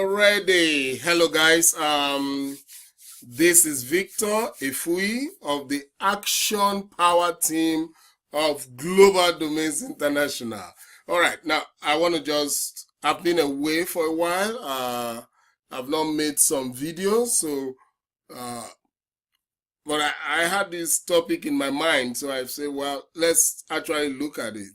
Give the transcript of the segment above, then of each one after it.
Alrighty, hello guys. This is Victor Efui of the Action Power Team of Global Domains International. All right, now I want to I've been away for a while. I've not made some videos, so but I had this topic in my mind, so I say, well, let's actually look at it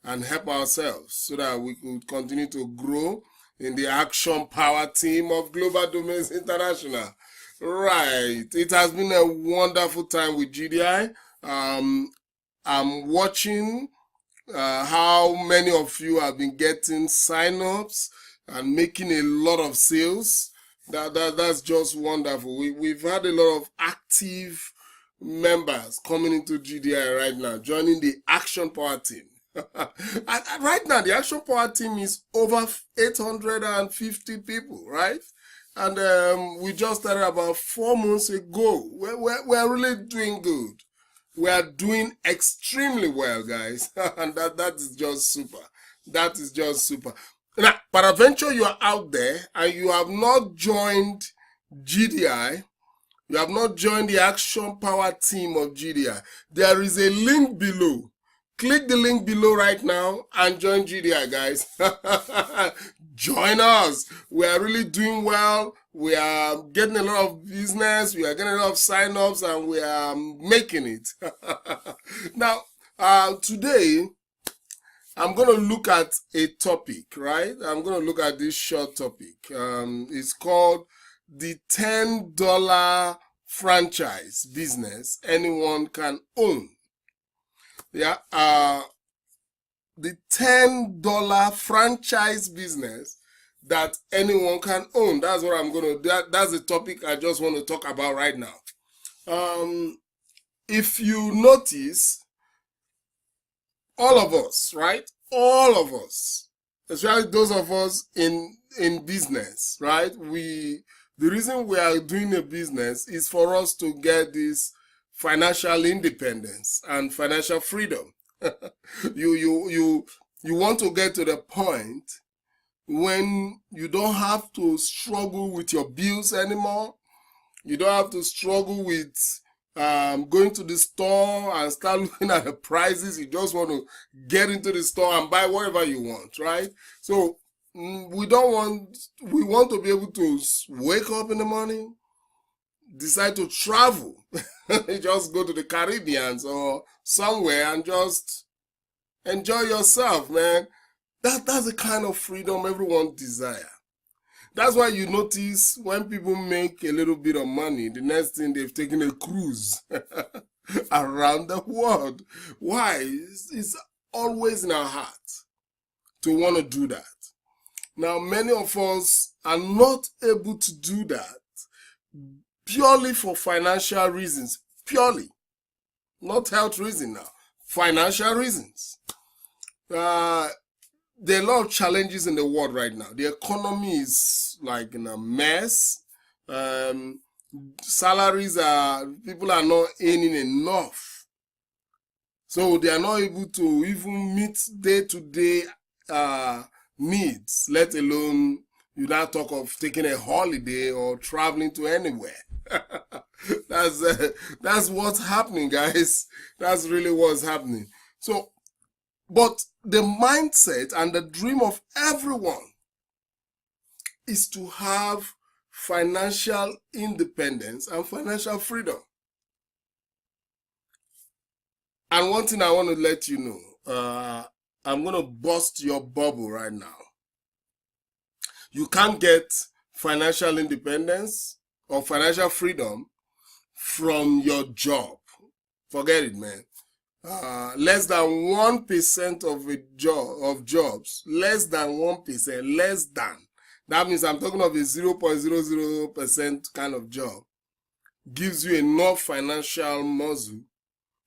and help ourselves so that we could continue to grow in the Action Power Team of Global Domains International. Right. It has been a wonderful time with GDI. I'm watching how many of you have been getting sign-ups and making a lot of sales. That's just wonderful. We've had a lot of active members coming into GDI right now, joining the Action Power Team. Right now, the Action Power Team is over 850 people, right? And we just started about 4 months ago. We're really doing good. We are doing extremely well, guys. And that is just super. That is just super. Now, peradventure you are out there and you have not joined GDI, you have not joined the Action Power Team of GDI, there is a link below. Click the link below right now and join GDI, guys. Join us. We are really doing well. We are getting a lot of business. We are getting a lot of sign-ups and we are making it. Now, today, I'm going to look at a topic, right? I'm going to look at this short topic. It's called the $10 franchise business anyone can own. Yeah, the $10 franchise business that anyone can own. That's what I'm going to, that's the topic I just want to talk about right now. If you notice, all of us, right? All of us, especially those of us in business, right? The reason we are doing a business is for us to get this financial independence and financial freedom. You want to get to the point when you don't have to struggle with your bills anymore. You don't have to struggle with going to the store and start looking at the prices. You just want to get into the store and buy whatever you want, right? So we want to be able to wake up in the morning, decide to travel, just go to the Caribbean or somewhere and just enjoy yourself, man. That's the kind of freedom everyone desires. That's why you notice when people make a little bit of money, the next thing they've taken a cruise around the world. Why? It's always in our heart to want to do that. Now, many of us are not able to do that purely for financial reasons. Purely. Not health reasons now. Financial reasons. There are a lot of challenges in the world right now. The economy is like in a mess. People are not earning enough. So they are not able to even meet day-to-day needs, let alone you now talk of taking a holiday or traveling to anywhere. That's what's happening, guys. That's really what's happening. So, but the mindset and the dream of everyone is to have financial independence and financial freedom. And one thing I want to let you know, I'm going to bust your bubble right now. You can't get financial independence or financial freedom from your job. Forget it, man. Less than 1% of jobs, less than 1%, less than. That means I'm talking of a 0.00% kind of job. Gives you enough financial muscle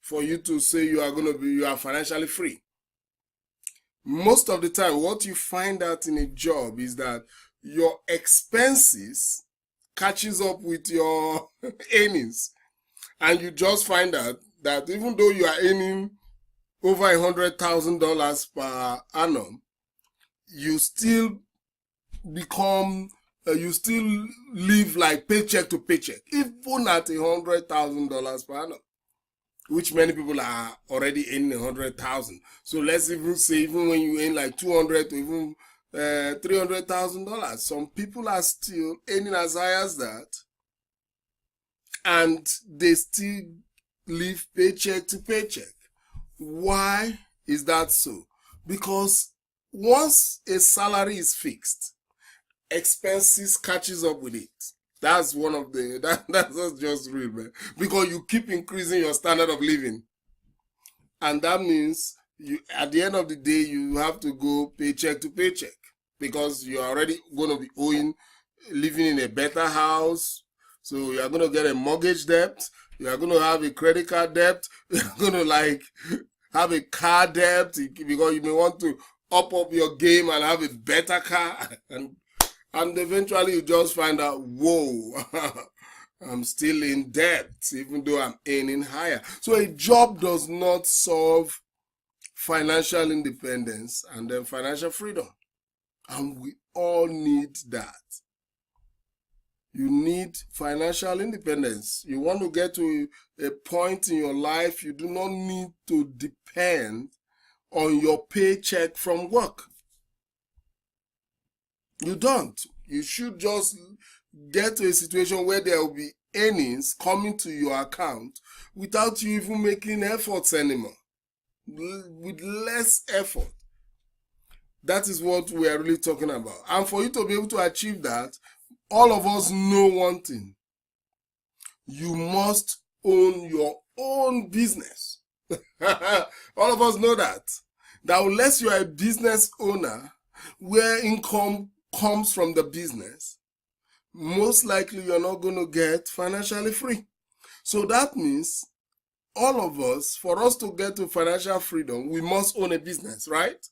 for you to say you are financially free. Most of the time, what you find out in a job is that your expenses catches up with your earnings. And you just find out that even though you are earning over $100,000 per annum, you still become, you still live like paycheck to paycheck, even at $100,000 per annum, which many people are already earning 100,000. So let's even say, even when you earn like 200 to even $300,000, some people are still earning as high as that, and they still live paycheck to paycheck. Why is that so? Because once a salary is fixed, expenses catches up with it. That's one of the that's just real, man. Because you keep increasing your standard of living, and that means you, at the end of the day, you have to go paycheck to paycheck, because you're already going to be owing, living in a better house. So you're going to get a mortgage debt. You're going to have a credit card debt. You're going to like have a car debt, because you may want to up your game and have a better car. And eventually you just find out, whoa, I'm still in debt, even though I'm earning higher. So a job does not solve financial independence and then financial freedom. And we all need that. You need financial independence. You want to get to a point in your life, you do not need to depend on your paycheck from work. You don't. You should just get to a situation where there will be earnings coming to your account without you even making efforts anymore. With less effort. That is what we are really talking about. And for you to be able to achieve that, all of us know one thing. You must own your own business. All of us know that. That unless you are a business owner where income comes from the business, most likely you're not going to get financially free. So that means all of us, for us to get to financial freedom, we must own a business, right?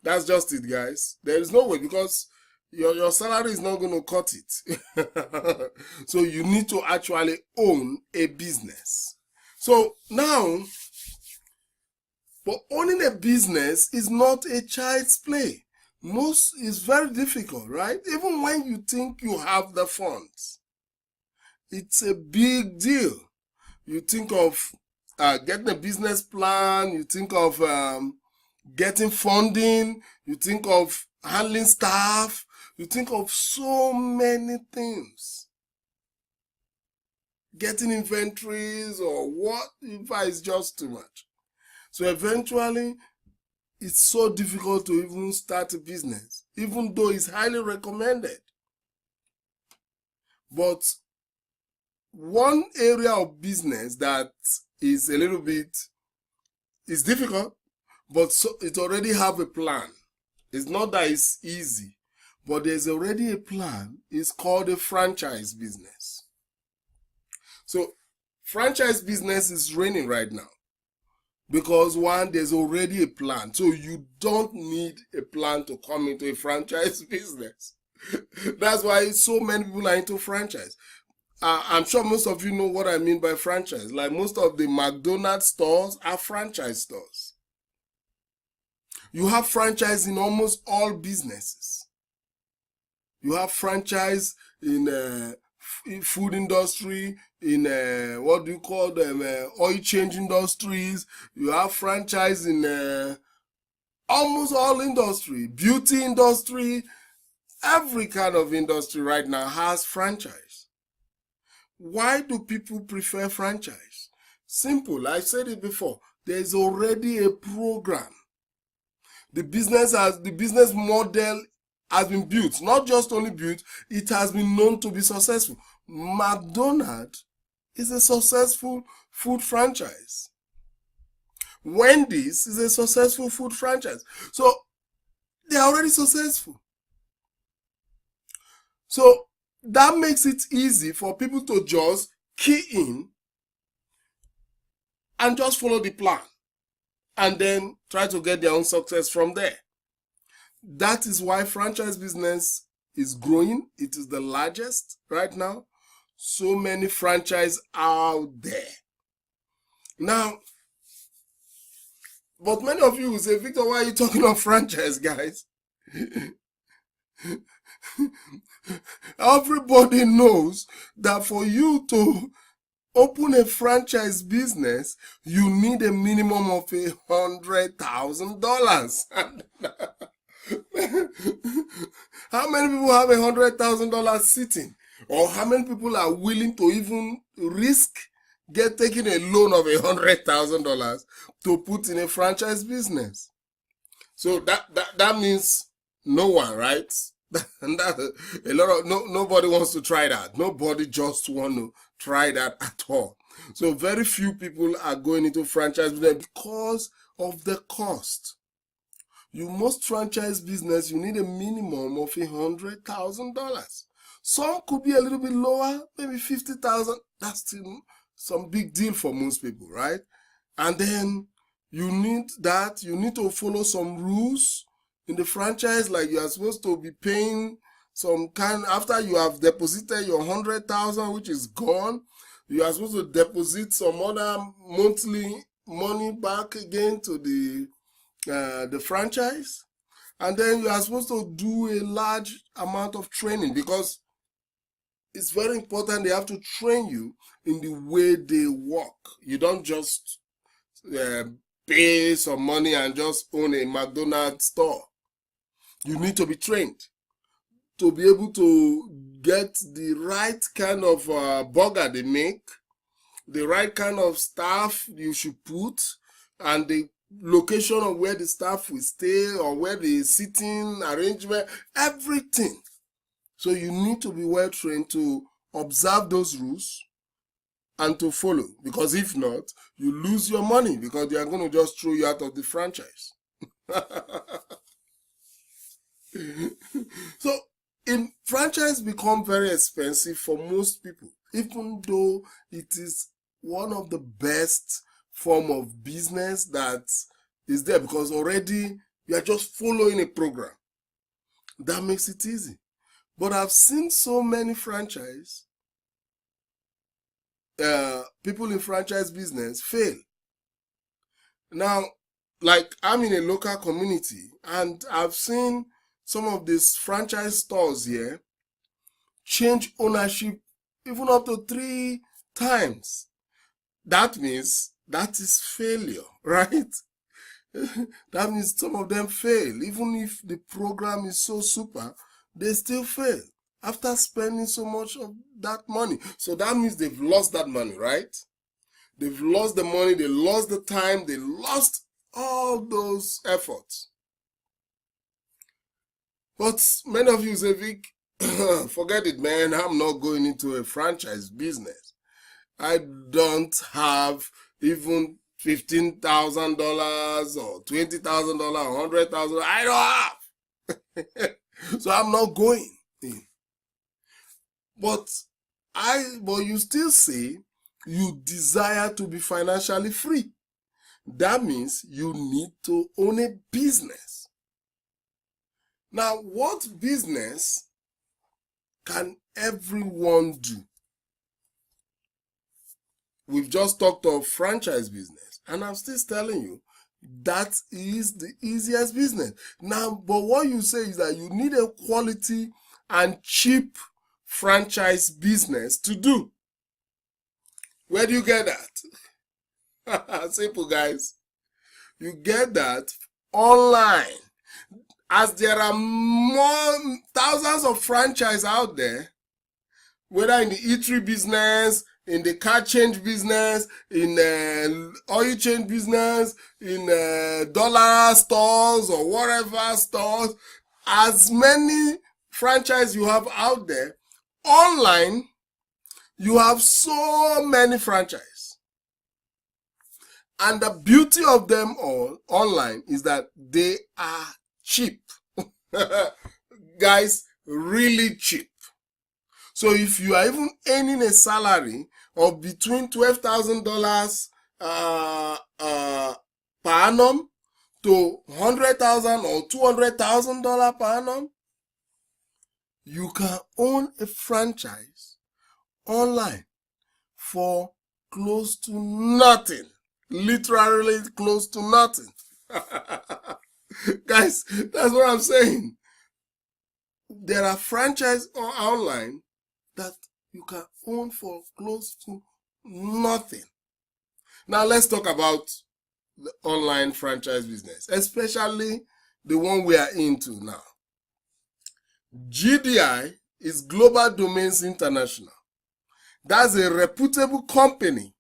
That's just it, guys. There is no way, because your salary is not going to cut it. So you need to actually own a business. So now, but owning a business is not a child's play. It's very difficult, right? Even when you think you have the funds, it's a big deal. You think of getting a business plan, you think of getting funding, you think of handling staff, you think of so many things. Getting inventories or what, if it's just too much. So eventually, it's so difficult to even start a business, even though it's highly recommended. But one area of business that is a little bit, is difficult, but so it already have a plan. It's not that it's easy, but there's already a plan. It's called a franchise business. So franchise business is reigning right now. Because one, there's already a plan. So you don't need a plan to come into a franchise business. That's why so many people are into franchise. I'm sure most of you know what I mean by franchise. Like most of the McDonald's stores are franchise stores. You have franchise in almost all businesses. You have franchise in food industry, in what do you call them, oil change industries. You have franchise in almost all industry, beauty industry. Every kind of industry right now has franchise. Why do people prefer franchise? Simple. I said it before. There's already a program. The business model has been built. Not just only built, it has been known to be successful. McDonald's is a successful food franchise. Wendy's is a successful food franchise. So they're already successful. So that makes it easy for people to just key in and just follow the plan and then try to get their own success from there. That is why franchise business is growing. It is the largest right now. So many franchises out there. Now, but many of you will say, Victor, why are you talking of franchise, guys? Everybody knows that for you to open a franchise business, you need a minimum of $100,000. How many people have $100,000 sitting? Or how many people are willing to even risk taking a loan of $100,000 to put in a franchise business? So that means no one, right? And that a lot of nobody wants to try that. Nobody just want to try that at all. So very few people are going into franchise business because of the cost. You must franchise business, you need a minimum of $100,000. Some could be a little bit lower, maybe 50,000. That's still some big deal for most people, right? And then you need to follow some rules in the franchise, like you are supposed to be paying some kind after you have deposited your 100,000, which is gone. You are supposed to deposit some other monthly money back again to the franchise, and then you are supposed to do a large amount of training, because it's very important. They have to train you in the way they work. You don't just pay some money and just own a McDonald's store. You need to be trained to be able to get the right kind of burger they make, the right kind of staff you should put, and the location of where the staff will stay, or where the seating arrangement, everything. So you need to be well trained to observe those rules and to follow, because if not, you lose your money, because they are going to just throw you out of the franchise. So in franchise become very expensive for most people, even though it is one of the best form of business that is there, because already you are just following a program that makes it easy. But I've seen so many franchise people in franchise business fail. Now, like, I'm in a local community, and I've seen some of these franchise stores here change ownership even up to 3 times. That means that is failure, right? That means some of them fail. Even if the program is so super, they still fail after spending so much of that money. So that means they've lost that money, right? They've lost the money, they lost the time, they lost all those efforts. But many of you say, Vic, forget it, man. I'm not going into a franchise business. I don't have even $15,000 or $20,000 or $100,000. I don't have. So I'm not going in. But you still say you desire to be financially free. That means you need to own a business. Now, what business can everyone do? We've just talked of franchise business, and I'm still telling you that is the easiest business. Now, but what you say is that you need a quality and cheap franchise business to do. Where do you get that? Simple, guys. You get that online. As there are more thousands of franchises out there, whether in the eatery business, in the car change business, in oil change business, in dollar stores or whatever stores, as many franchises you have out there, online, you have so many franchises. And the beauty of them all online is that they are cheap. Guys, really cheap. So if you are even earning a salary of between $12,000 per annum to $100,000 or $200,000 per annum, you can own a franchise online for close to nothing. Literally close to nothing. Guys, that's what I'm saying. there are franchises online that you can own for close to nothing. Now let's talk about the online franchise business, especially the one we are into now. GDI is Global Domains International. That's a reputable company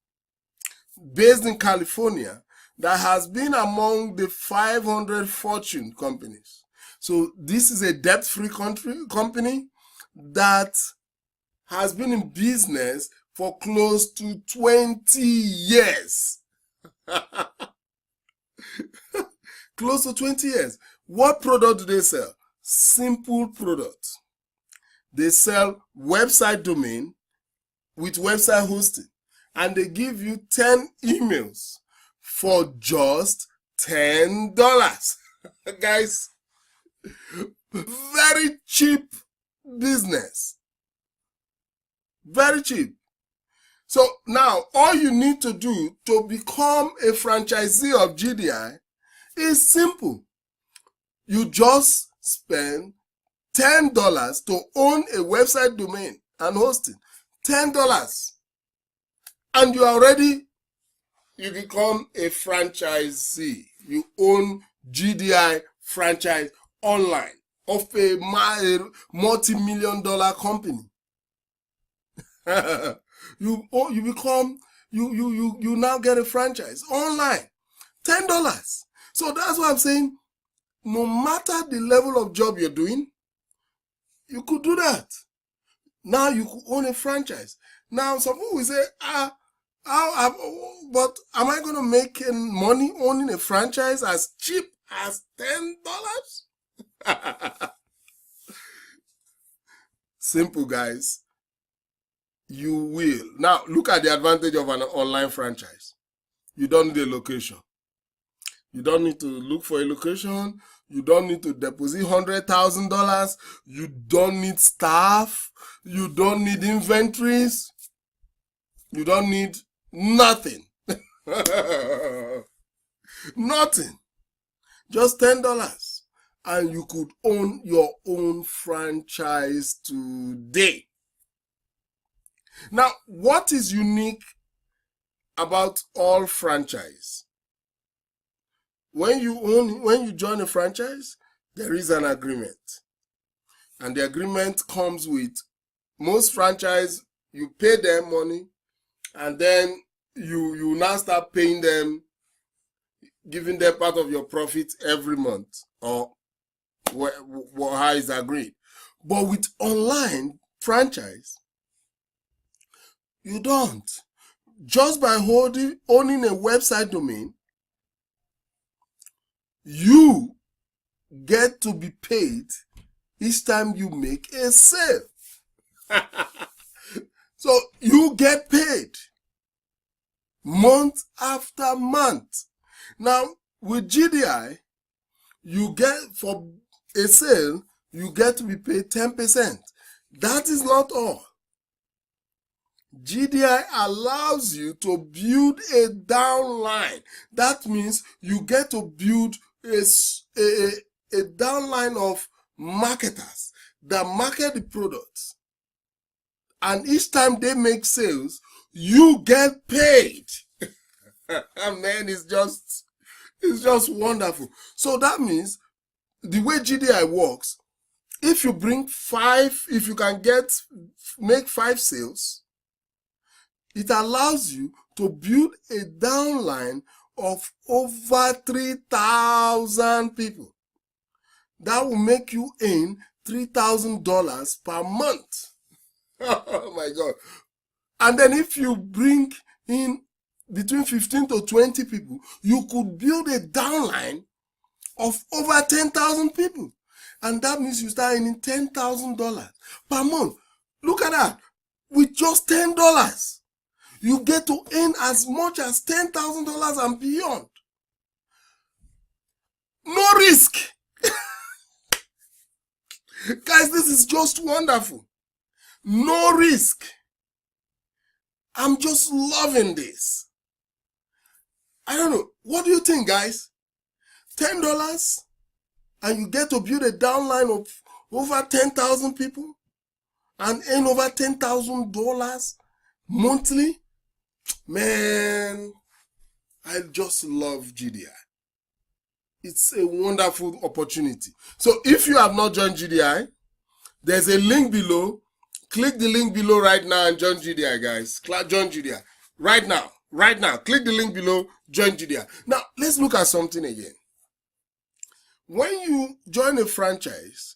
based in California that has been among the 500 Fortune companies. So this is a debt-free company that has been in business for close to 20 years. Close to 20 years. What product do they sell? Simple products. They sell website domain with website hosting, and they give you 10 emails for just $10. Guys, very cheap business. Very cheap. So now all you need to do to become a franchisee of GDI is simple. You just spend $10 to own a website domain and hosting. $10. And you become a franchisee. You own GDI franchise online of a multi-million-dollar company. You now get a franchise online. $10. So that's why I'm saying, no matter the level of job you're doing, you could do that. Now you could own a franchise. Now some people will say, but am I going to make money owning a franchise as cheap as $10? Simple, guys. You will. Now look at the advantage of an online franchise. You don't need a location. You don't need to look for a location. You don't need to deposit $100,000. You don't need staff. You don't need inventories. You don't need nothing. Nothing. Just $10. And you could own your own franchise today. Now, what is unique about all franchise? When you join a franchise, there is an agreement. And the agreement comes with most franchise, you pay them money, and then you now start paying them, giving them part of your profit every month, or how is agreed. But with online franchise, you don't. Just by owning a website domain, you get to be paid each time you make a sale. So you get paid month after month. Now with GDI, you get, for a sale, you get to be paid 10%. That is not all. GDI allows you to build a downline. That means you get to build a downline of marketers that market the products. And each time they make sales, you get paid. Man, it's just wonderful. So that means the way GDI works, if you bring if you can make 5 sales, it allows you to build a downline of over 3,000 people. That will make you earn $3,000 per month. Oh my God. And then if you bring in between 15 to 20 people, you could build a downline of over 10,000 people. And that means you start earning $10,000 per month. Look at that. With just $10. You get to earn as much as $10,000 and beyond. No risk. Guys, this is just wonderful. No risk. I'm just loving this. I don't know. What do you think, guys? $10 and you get to build a downline of over 10,000 people and earn over $10,000 monthly. Man, I just love GDI. It's a wonderful opportunity. So if you have not joined GDI, there's a link below. Click the link below right now and join GDI, guys. Join GDI right now. Right now. Click the link below, join GDI. Now, let's look at something again. When you join a franchise,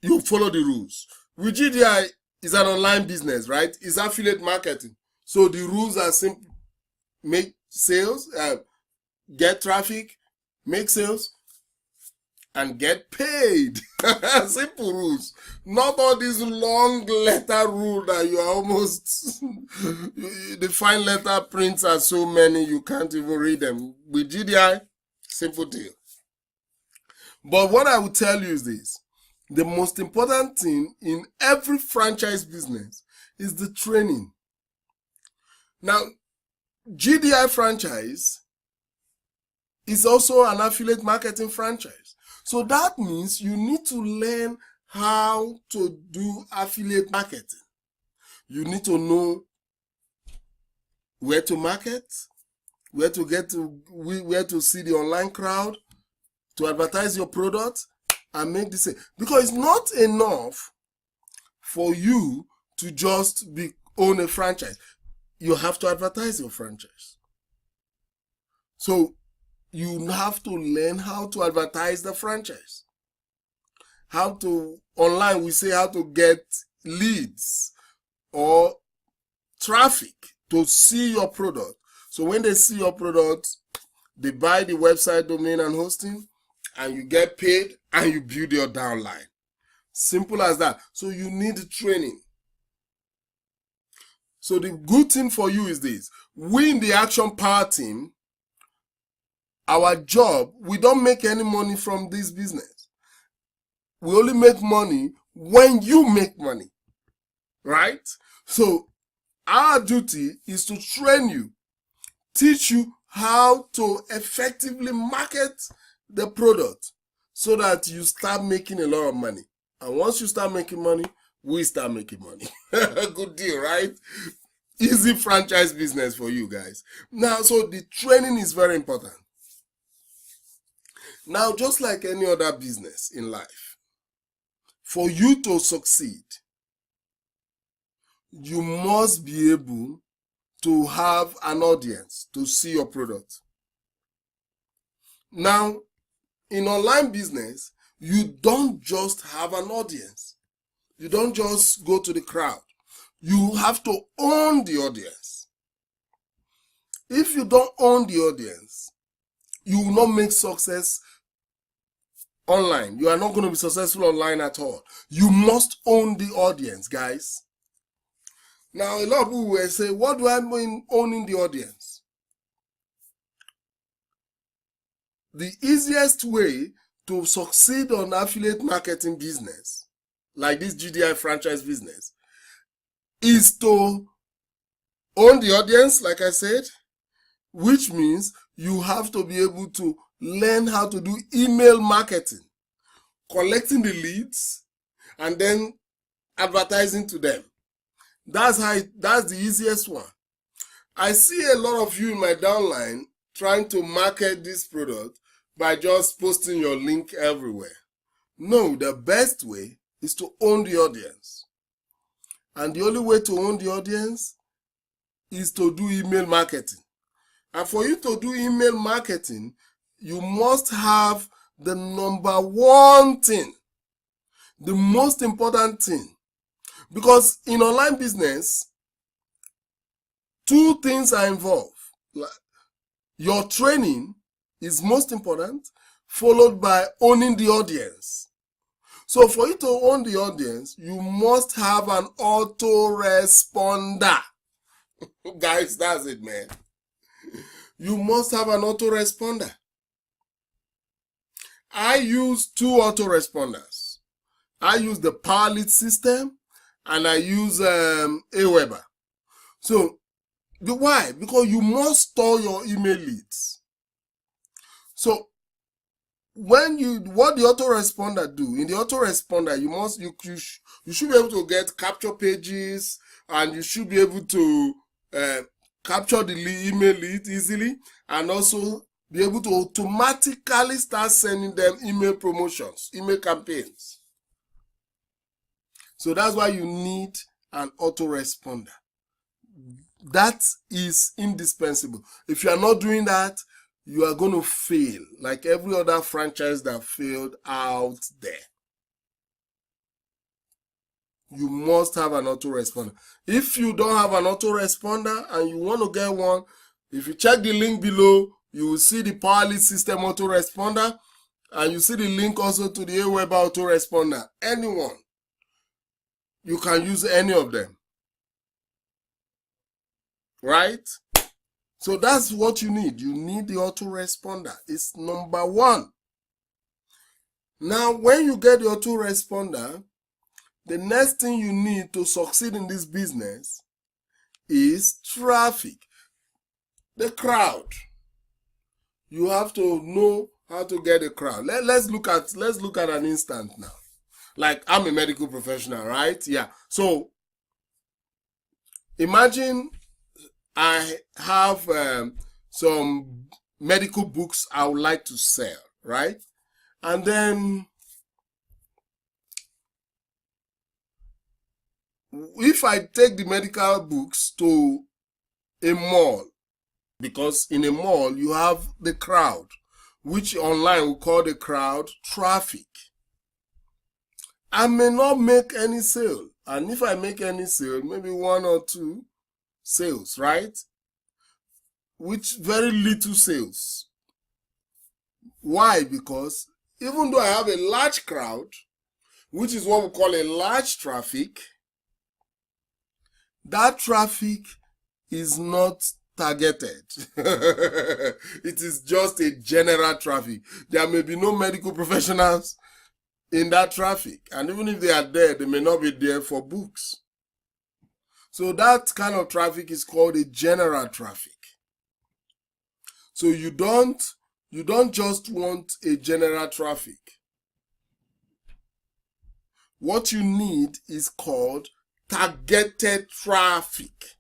you follow the rules. With GDI, it's an online business, right? It's affiliate marketing. So the rules are simple. Make sales, get traffic, make sales, and get paid. Simple rules. Not all these long letter rules that you are almost, the fine letter prints are so many you can't even read them. With GDI, simple deal. But what I will tell you is this. The most important thing in every franchise business is the training. Now, GDI franchise is also an affiliate marketing franchise. So that means you need to learn how to do affiliate marketing. You need to know where to market, where to see the online crowd, to advertise your product and make this. Because it's not enough for you to just own a franchise. You have to advertise your franchise. So you have to learn how to advertise the franchise. Online we say how to get leads or traffic to see your product. So when they see your product, they buy the website domain and hosting, and you get paid and you build your downline. Simple as that. So you need training. So the good thing for you is this. We in the Action Power team, our job, we don't make any money from this business. We only make money when you make money, right? So our duty is to train you, teach you how to effectively market the product so that you start making a lot of money. And once you start making money, we start making money. Good deal, right? Easy franchise business for you guys. Now, so the training is very important. Now, just like any other business in life, for you to succeed, you must be able to have an audience to see your product. Now, in online business, you don't just have an audience. You don't just go to the crowd. You have to own the audience. If you don't own the audience, you will not make success online. You are not going to be successful online at all. You must own the audience, guys. Now, a lot of people will say, what do I mean owning the audience? The easiest way to succeed on affiliate marketing business, like this GDI franchise business, is to own the audience, like I said, which means you have to be able to learn how to do email marketing, collecting the leads, and then advertising to them. That's the easiest one. I see a lot of you in my downline trying to market this product by just posting your link everywhere. No, the best way is to own the audience. And the only way to own the audience is to do email marketing. And for you to do email marketing, you must have the number one thing, the most important thing. Because in online business, two things are involved. Your training is most important, followed by owning the audience. So for you to own the audience, you must have an autoresponder. Guys, that's it, man. You must have an autoresponder. I use two autoresponders. I use the PowerLead system and I use Aweber. So, why? Because you must store your email leads. So, what the autoresponder do, in the autoresponder, you should be able to get capture pages, and you should be able to capture the email lead easily, and also be able to automatically start sending them email promotions, email campaigns. So that's why you need an autoresponder. That is indispensable. If you are not doing that, you are going to fail, like every other franchise that failed out there. You must have an autoresponder. If you don't have an autoresponder and you want to get one, if you check the link below, you will see the PowerLead system autoresponder, and you see the link also to the Aweber autoresponder. Anyone, you can use any of them, right? So that's what you need. You need the autoresponder. It's number one. Now, when you get the autoresponder, the next thing you need to succeed in this business is traffic, the crowd. You have to know how to get a crowd. Let's look at an instant now. Like, I'm a medical professional, right? Yeah. So imagine I have some medical books I would like to sell, right? And then if I take the medical books to a mall, because in a mall you have the crowd, which online we call the crowd traffic, I may not make any sale. And if I make any sale, maybe 1 or 2 sales, right? Which very little sales. Why? Because even though I have a large crowd, which is what we call a large traffic, that traffic is not targeted. It is just a general traffic. There may be no medical professionals in that traffic, and even if they are there, they may not be there for books. So that kind of traffic is called a general traffic. So you don't just want a general traffic. What you need is called targeted traffic.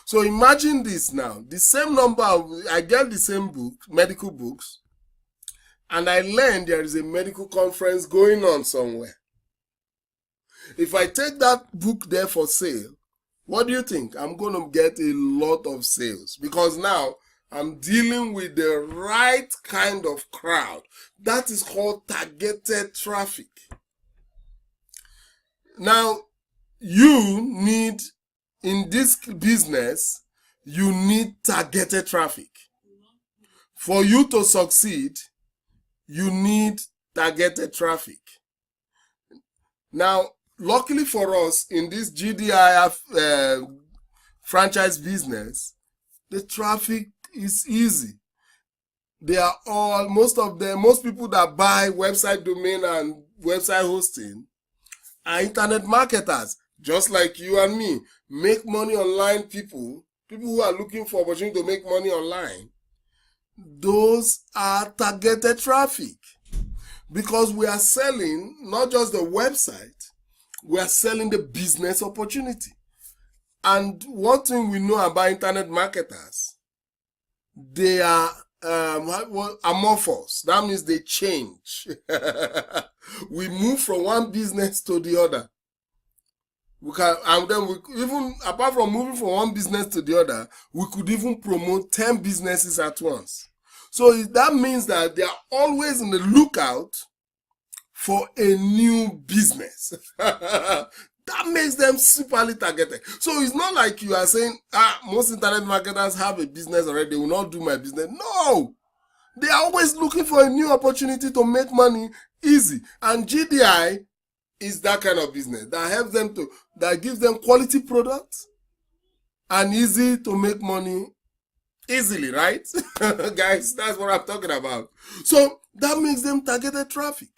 So imagine this now. The same number, I get the same book, medical books, and I learn there is a medical conference going on somewhere. If I take that book there for sale, what do you think? I'm going to get a lot of sales, because now I'm dealing with the right kind of crowd. That is called targeted traffic. Now, you need, in this business, you need targeted traffic. For you to succeed, you need targeted traffic. Now, luckily for us, in this GDI franchise business, the traffic is easy. They are all, most people that buy website domain and website hosting are internet marketers, just like you and me. Make money online people who are looking for opportunity to make money online. Those are targeted traffic, because we are selling not just the website, we are selling the business opportunity. And one thing we know about internet marketers, they are amorphous. That means they change. We move from one business to the other. Even apart from moving from one business to the other, we could even promote 10 businesses at once. So that means that they are always on the lookout for a new business. That makes them superly targeted. So it's not like you are saying, most internet marketers have a business already, they will not do my business. No! They are always looking for a new opportunity to make money easy. And GDI is that kind of business that helps them that gives them quality products and easy to make money easily, right? Guys, that's what I'm talking about. So that makes them targeted traffic.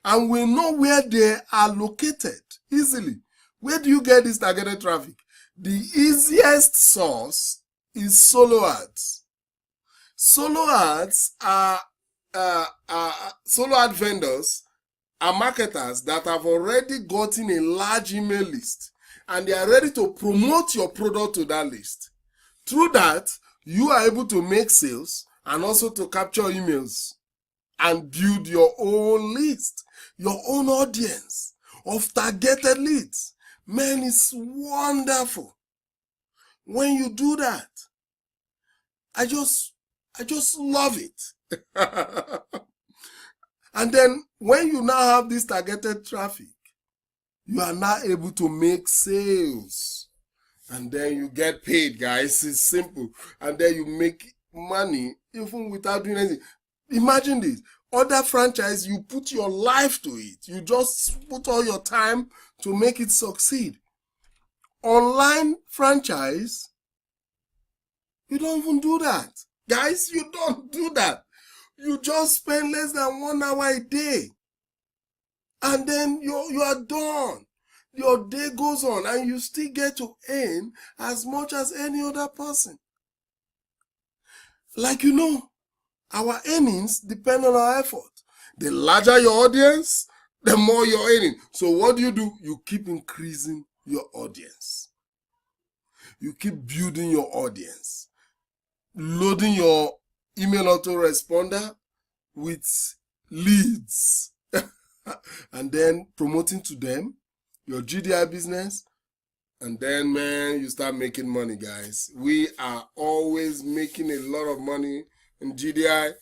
And we know where they are located easily. Where do you get this targeted traffic? The easiest source is solo ads. Solo ads are solo ad vendors are marketers that have already gotten a large email list and they are ready to promote your product to that list. Through that, you are able to make sales and also to capture emails and build your own list, your own audience of targeted leads. Man, it's wonderful. When you do that, I just love it. And then when you now have this targeted traffic, you are now able to make sales. And then you get paid, guys. It's simple. And then you make money even without doing anything. Imagine this. Other franchise, you put your life to it. You just put all your time to make it succeed. Online franchise, you don't even do that. Guys, you don't do that. You just spend less than 1 hour a day. And then you are done. Your day goes on and you still get to earn as much as any other person. Like you know, our earnings depend on our effort. The larger your audience, the more you're earning. So what do? You keep increasing your audience. You keep building your audience. Loading your email autoresponder with leads. And then promoting to them your GDI business. And then, man, you start making money, guys. We are always making a lot of money in GDI.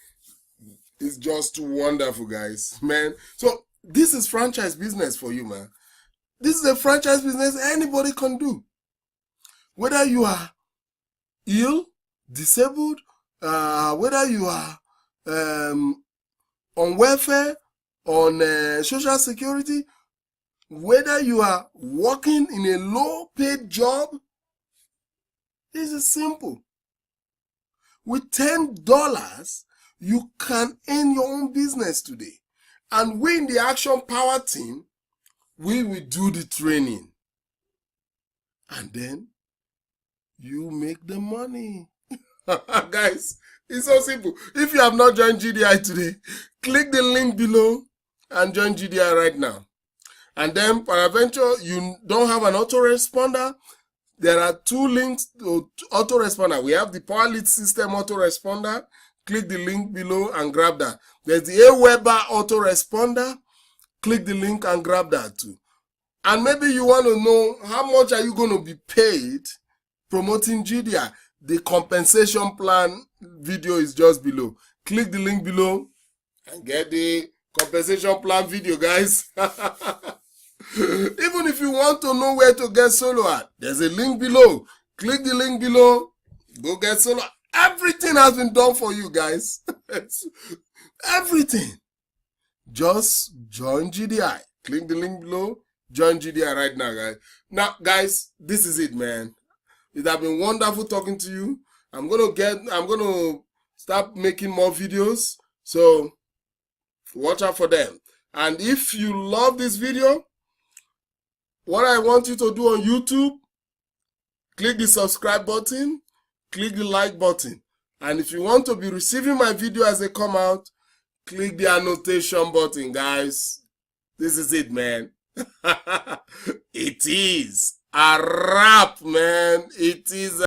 It's just wonderful, guys, man. So this is franchise business for you, man. This is a franchise business anybody can do. Whether you are ill, disabled, whether you are on welfare, on social security, whether you are working in a low-paid job, this is simple. With $10, you can earn your own business today. And we in the Action Power team, we will do the training. And then you make the money. Guys, it's so simple. If you have not joined GDI today, click the link below and join GDI right now. And then, peradventure, you don't have an autoresponder, there are 2 links to autoresponder. We have the Power Lead System autoresponder. Click the link below and grab that. There's the Aweber autoresponder. Click the link and grab that too. And maybe you want to know how much are you going to be paid promoting GDI. The compensation plan video is just below. Click the link below and get the compensation plan video, guys. Even if you want to know where to get solo at, there's a link below. Click the link below. Go get solo. Everything has been done for you, guys. Everything. Just join GDI. Click the link below. Join GDI right now, guys. Now, guys, this is it, man. It has been wonderful talking to you. I'm gonna start making more videos. So watch out for them. And if you love this video, what I want you to do on YouTube, click the subscribe button, click the like button. And if you want to be receiving my video as they come out, click the annotation button, guys. This is it, man. It is a wrap, man. It is